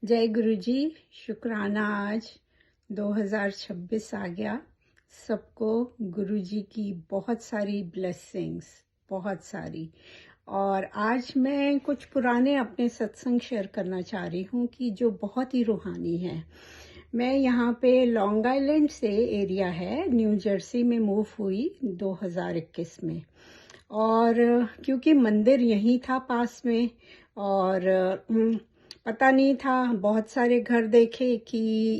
जय गुरु जी। शुक्राना आज 2026 आ गया। सबको गुरु जी की बहुत सारी ब्लेसिंग्स, बहुत सारी। और आज मैं कुछ पुराने अपने सत्संग शेयर करना चाह रही हूँ कि जो बहुत ही रूहानी है। मैं यहाँ पे लॉन्ग आइलैंड से, एरिया है न्यू जर्सी में, मूव हुई 2021 में। और क्योंकि मंदिर यहीं था पास में, और पता नहीं था, बहुत सारे घर देखे कि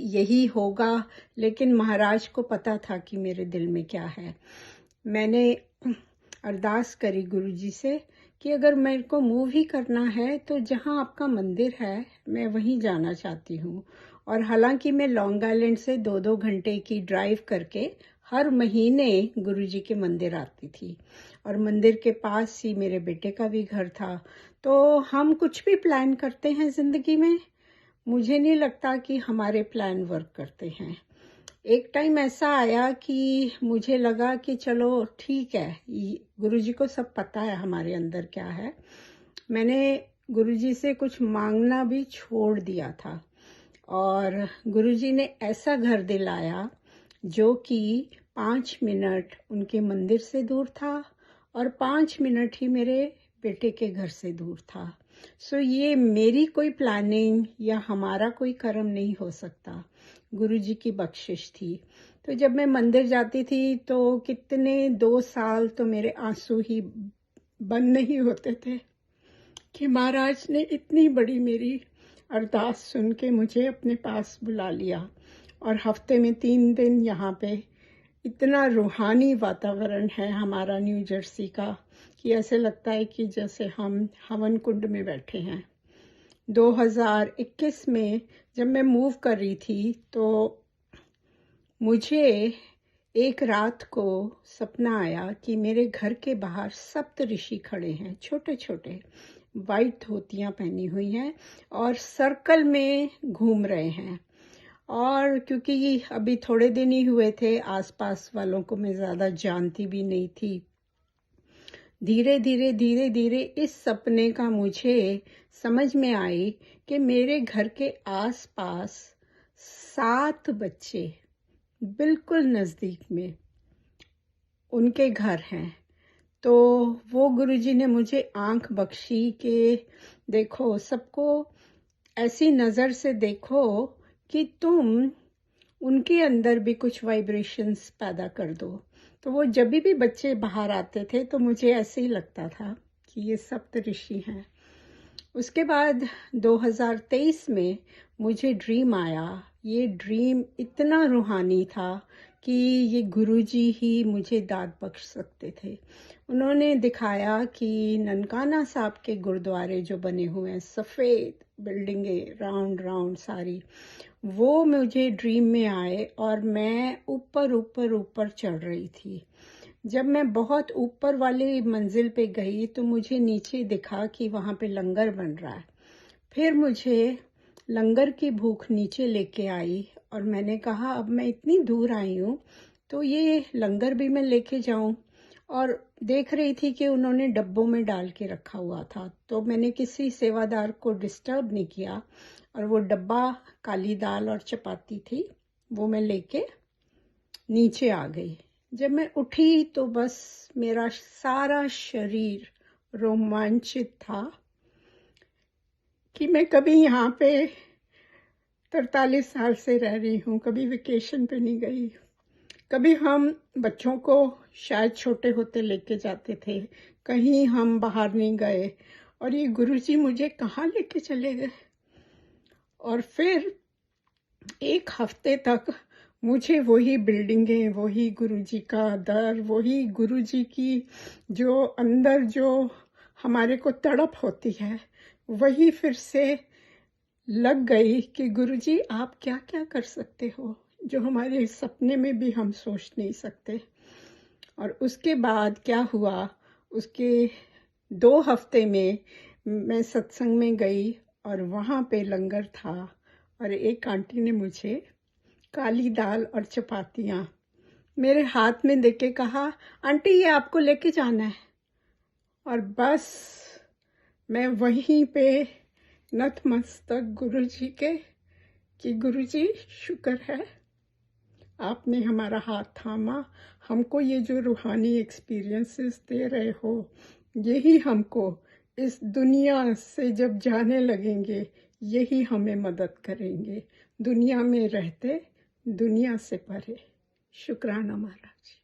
यही होगा, लेकिन महाराज को पता था कि मेरे दिल में क्या है। मैंने अरदास करी गुरु जी से कि अगर मेरे को मूव ही करना है तो जहाँ आपका मंदिर है मैं वहीं जाना चाहती हूँ। और हालांकि मैं लॉन्ग आइलैंड से 2-2 घंटे की ड्राइव करके हर महीने गुरु जी के मंदिर आती थी, और मंदिर के पास ही मेरे बेटे का भी घर था। तो हम कुछ भी प्लान करते हैं ज़िंदगी में, मुझे नहीं लगता कि हमारे प्लान वर्क करते हैं। एक टाइम ऐसा आया कि मुझे लगा कि चलो ठीक है, गुरुजी को सब पता है हमारे अंदर क्या है। मैंने गुरुजी से कुछ मांगना भी छोड़ दिया था, और गुरुजी ने ऐसा घर दिलाया जो कि 5 मिनट उनके मंदिर से दूर था और 5 मिनट ही मेरे बेटे के घर से दूर था। सो ये मेरी कोई प्लानिंग या हमारा कोई कर्म नहीं हो सकता, गुरुजी की बख्शिश थी। तो जब मैं मंदिर जाती थी तो कितने 2 साल तो मेरे आंसू ही बंद नहीं होते थे कि महाराज ने इतनी बड़ी मेरी अरदास सुन के मुझे अपने पास बुला लिया। और हफ्ते में 3 दिन यहाँ पे इतना रूहानी वातावरण है हमारा न्यू जर्सी का कि ऐसे लगता है कि जैसे हम हवन कुंड में बैठे हैं। 2021 में जब मैं मूव कर रही थी तो मुझे एक रात को सपना आया कि मेरे घर के बाहर सप्त ऋषि खड़े हैं, छोटे छोटे, वाइट धोतियाँ पहनी हुई हैं और सर्कल में घूम रहे हैं। और क्योंकि अभी थोड़े दिन ही हुए थे, आसपास वालों को मैं ज़्यादा जानती भी नहीं थी, धीरे धीरे इस सपने का मुझे समझ में आई कि मेरे घर के आसपास 7 बच्चे बिल्कुल नज़दीक में उनके घर हैं। तो वो गुरुजी ने मुझे आंख बख्शी कि देखो, सबको ऐसी नज़र से देखो कि तुम उनके अंदर भी कुछ वाइब्रेशंस पैदा कर दो। तो वो जब भी बच्चे बाहर आते थे तो मुझे ऐसे ही लगता था कि ये सप्त ऋषि हैं। उसके बाद 2023 में मुझे ड्रीम आया। ये ड्रीम इतना रूहानी था कि ये गुरुजी ही मुझे दाद बख्श सकते थे। उन्होंने दिखाया कि ननकाना साहब के गुरुद्वारे जो बने हुए हैं, सफ़ेद बिल्डिंगें राउंड राउंड सारी, वो मुझे ड्रीम में आए और मैं ऊपर चढ़ रही थी। जब मैं बहुत ऊपर वाली मंजिल पे गई तो मुझे नीचे दिखा कि वहाँ पे लंगर बन रहा है। फिर मुझे लंगर की भूख नीचे लेके आई और मैंने कहा अब मैं इतनी दूर आई हूँ तो ये लंगर भी मैं लेके जाऊँ। और देख रही थी कि उन्होंने डब्बों में डाल के रखा हुआ था, तो मैंने किसी सेवादार को डिस्टर्ब नहीं किया और वो डब्बा काली दाल और चपाती थी, वो मैं लेके नीचे आ गई। जब मैं उठी तो बस मेरा सारा शरीर रोमांचित था कि मैं कभी यहाँ पे 43 साल से रह रही हूँ, कभी वेकेशन पे नहीं गई। कभी हम बच्चों को शायद छोटे होते लेके जाते थे, कहीं हम बाहर नहीं गए, और ये गुरुजी मुझे कहाँ लेके चले गए। और फिर 1 हफ्ते तक मुझे वही बिल्डिंगें, वही गुरुजी का दर, वही गुरुजी की जो अंदर जो हमारे को तड़प होती है, वही फिर से लग गई कि गुरुजी आप क्या क्या कर सकते हो, जो हमारे सपने में भी हम सोच नहीं सकते। और उसके बाद क्या हुआ, उसके 2 हफ्ते में मैं सत्संग में गई और वहाँ पे लंगर था और एक आंटी ने मुझे काली दाल और चपातियाँ मेरे हाथ में देके कहा, आंटी ये आपको लेके जाना है। और बस मैं वहीं पे नतमस्तक गुरु जी के कि गुरु जी शुक्र है आपने हमारा हाथ थामा, हमको ये जो रूहानी एक्सपीरियंसेस दे रहे हो, यही हमको इस दुनिया से जब जाने लगेंगे यही हमें मदद करेंगे दुनिया में रहते दुनिया से परे। शुक्राना महाराज।